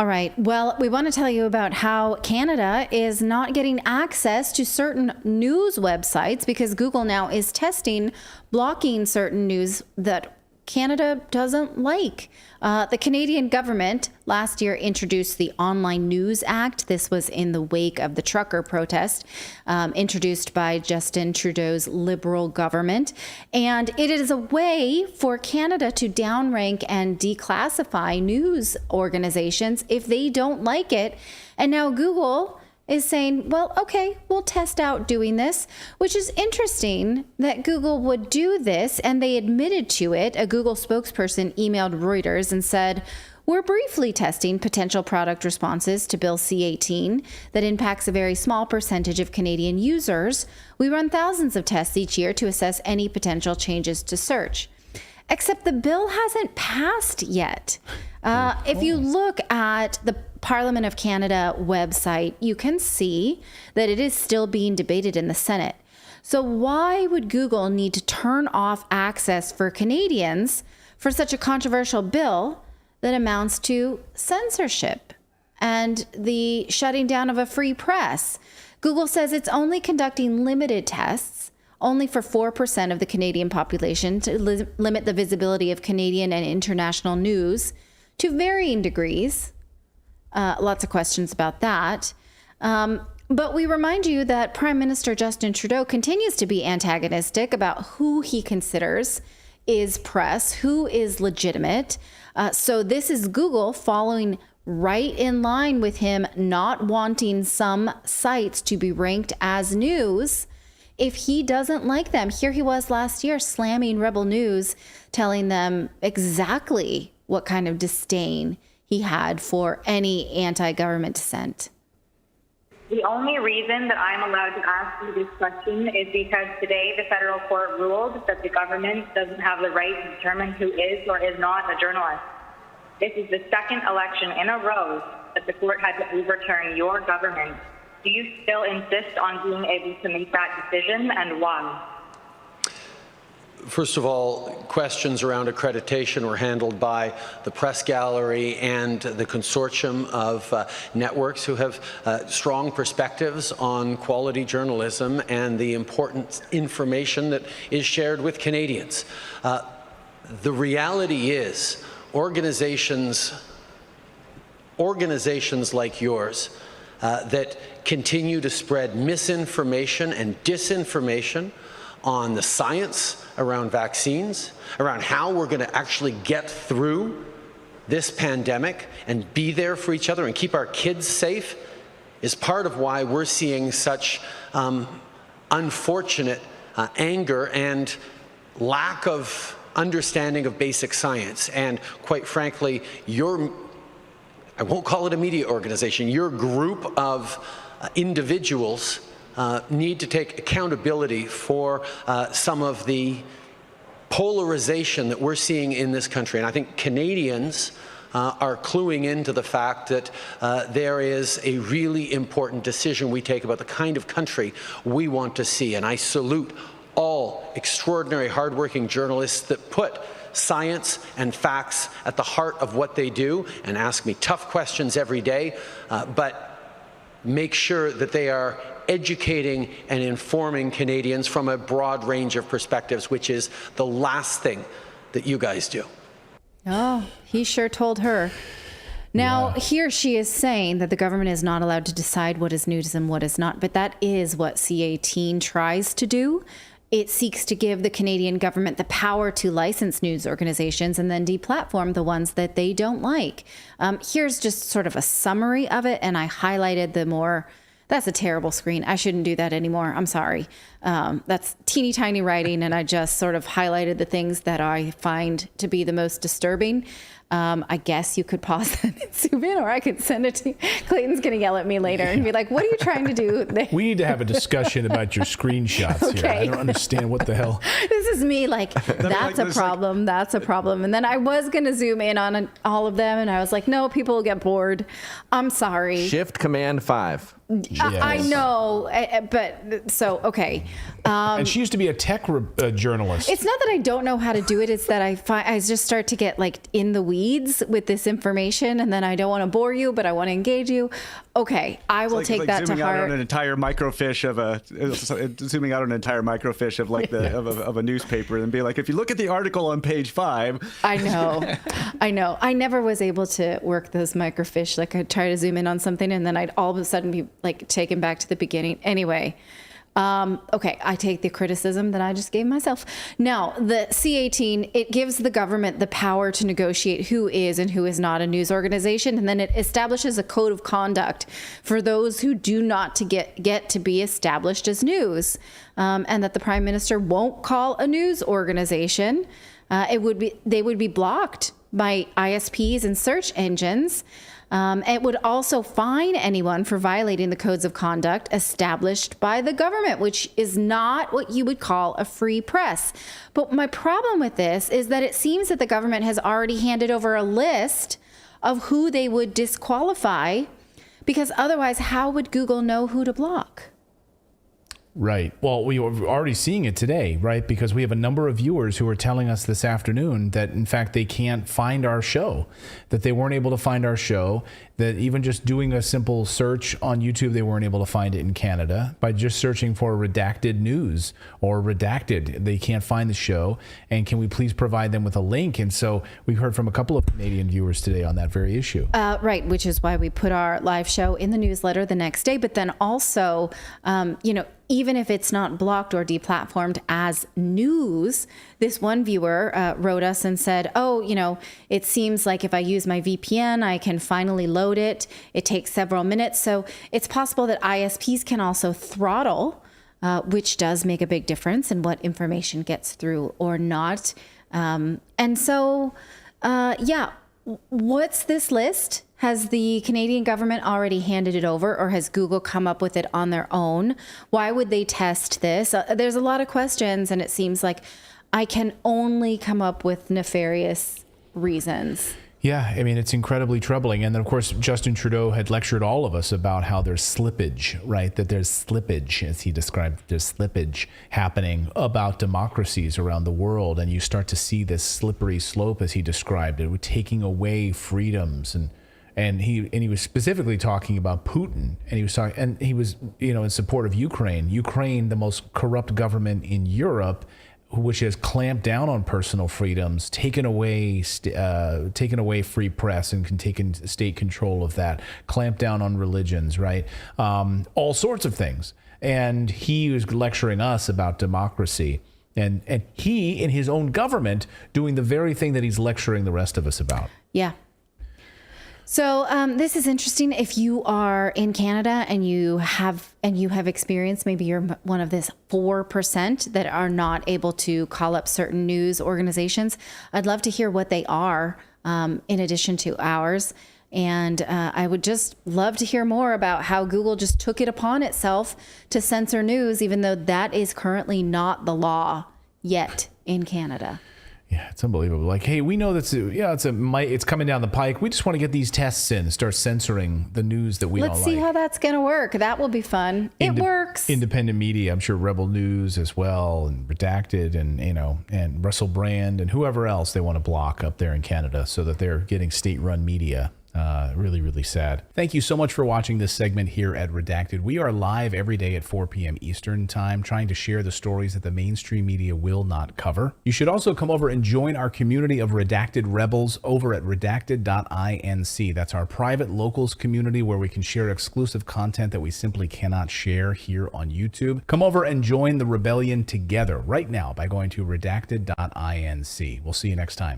All right. Well, we want to tell you about how Canada is not getting access to certain news websites because Google now is testing blocking certain news that Canada doesn't like. The Canadian government last year introduced the Online News Act. This was in the wake of the trucker protest introduced by Justin Trudeau's Liberal government. And it is a way for Canada to downrank and declassify news organizations if they don't like it. And now Google is saying, well, okay, we'll test out doing this, which is interesting that Google would do this, and they admitted to it. A Google spokesperson emailed Reuters and said, we're briefly testing potential product responses to Bill C-18 that impacts a very small percentage of Canadian users. We run thousands of tests each year to assess any potential changes to search. Except the bill hasn't passed yet. If you look at the Parliament of Canada website, you can see that it is still being debated in the Senate. So why would Google need to turn off access for Canadians for such a controversial bill that amounts to censorship and the shutting down of a free press? Google says it's only conducting limited tests, only for 4% of the Canadian population, to limit the visibility of Canadian and international news to varying degrees. Lots of questions about that. But we remind you that Prime Minister Justin Trudeau continues to be antagonistic about who he considers is press, who is legitimate. So this is Google following right in line with him not wanting some sites to be ranked as news if he doesn't like them. Here he was last year slamming Rebel News, telling them exactly what kind of disdain he had for any anti-government dissent. The only reason that I'm allowed to ask you this question is because today the federal court ruled that the government doesn't have the right to determine who is or is not a journalist. This is the second election in a row that the court had to overturn your government. Do you still insist on being able to make that decision, and why? First of all, questions around accreditation were handled by the Press Gallery and the consortium of networks who have strong perspectives on quality journalism and the important information that is shared with Canadians. The reality is organizations like yours that continue to spread misinformation and disinformation on the science around vaccines, around how we're going to actually get through this pandemic and be there for each other and keep our kids safe, is part of why we're seeing such unfortunate anger and lack of understanding of basic science. And quite frankly, I won't call it a media organization, your group of individuals need to take accountability for some of the polarization that we're seeing in this country. And I think Canadians are cluing into the fact that there is a really important decision we take about the kind of country we want to see. And I salute all extraordinary, hardworking journalists that put science and facts at the heart of what they do and ask me tough questions every day, but make sure that they are educating and informing Canadians from a broad range of perspectives, which is the last thing that you guys do. Oh, he sure told her. Now, here she is saying that the government is not allowed to decide what is news and what is not, but that is what C-18 tries to do. It seeks to give the Canadian government the power to license news organizations and then deplatform the ones that they don't like. Here's just sort of a summary of it, and I highlighted the more. That's a terrible screen. I shouldn't do that anymore. I'm sorry. That's teeny tiny writing, and I just sort of highlighted the things that I find to be the most disturbing. I guess you could pause that and zoom in, or I could send it to you. Clayton's going to yell at me later and be like, what are you trying to do there? We need to have a discussion about your screenshots here. I don't understand what the hell. This is me like, that's a problem, that's a problem. And then I was going to zoom in on all of them, and I was like, no, people will get bored. I'm sorry. Shift Command 5. Yes. I know, but so, okay. And she used to be a tech journalist. It's not that I don't know how to do it. It's that I just start to get like in the weeds weeds with this information, and then I don't want to bore you, but I want to engage you. Okay, I will take that to zooming out heart. on an entire microfiche of like of a newspaper and be like, if you look at the article on page 5. I know. I never was able to work those microfiche. Like I'd try to zoom in on something and then I'd all of a sudden be like taken back to the beginning. Anyway, okay, I take the criticism that I just gave myself. Now, the C-18, it gives the government the power to negotiate who is and who is not a news organization, and then it establishes a code of conduct for those who do not get to be established as news, and that the Prime Minister won't call a news organization. They would be blocked by ISPs and search engines. It would also fine anyone for violating the codes of conduct established by the government, which is not what you would call a free press. But my problem with this is that it seems that the government has already handed over a list of who they would disqualify, because otherwise, how would Google know who to block? Right. Well, we are already seeing it today, right? Because we have a number of viewers who are telling us this afternoon that, in fact, they can't find our show, that they weren't able to find our show, that even just doing a simple search on YouTube, they weren't able to find it in Canada. By just searching for Redacted News or Redacted, they can't find the show. And can we please provide them with a link? And so we've heard from a couple of Canadian viewers today on that very issue. Right, which is why we put our live show in the newsletter the next day. But then also, even if it's not blocked or deplatformed as news, this one viewer wrote us and said, it seems like if I use my VPN, I can finally load it. It takes several minutes. So it's possible that ISPs can also throttle, which does make a big difference in what information gets through or not. What's this list? Has the Canadian government already handed it over, or has Google come up with it on their own? Why would they test this? There's a lot of questions, and it seems like I can only come up with nefarious reasons. Yeah, I mean, it's incredibly troubling. And then, of course, Justin Trudeau had lectured all of us about how there's slippage, right? That there's slippage, as he described, there's slippage happening about democracies around the world. And you start to see this slippery slope, as he described it, with taking away freedoms. And he was specifically talking about Putin, and he was in support of Ukraine, the most corrupt government in Europe, which has clamped down on personal freedoms, taken away free press and taken state control of that, clamped down on religions, right? All sorts of things. And he was lecturing us about democracy. And he, in his own government, doing the very thing that he's lecturing the rest of us about. Yeah. So this is interesting. If you are in Canada and you have experienced, maybe you're one of this 4% that are not able to call up certain news organizations, I'd love to hear what they are in addition to ours. And I would just love to hear more about how Google just took it upon itself to censor news, even though that is currently not the law yet in Canada. Yeah, it's unbelievable. Like, hey, we know that's it's coming down the pike. We just want to get these tests in, start censoring the news that we don't like. Let's see how that's going to work. That will be fun. It works. Independent media, I'm sure Rebel News as well, and Redacted, and Russell Brand, and whoever else they want to block up there in Canada, so that they're getting state-run media. Really, really sad. Thank you so much for watching this segment here at Redacted. We are live every day at 4 p.m. Eastern Time, trying to share the stories that the mainstream media will not cover. You should also come over and join our community of Redacted Rebels over at redacted.inc. That's our private locals community where we can share exclusive content that we simply cannot share here on YouTube. Come over and join the rebellion together right now by going to redacted.inc. We'll see you next time.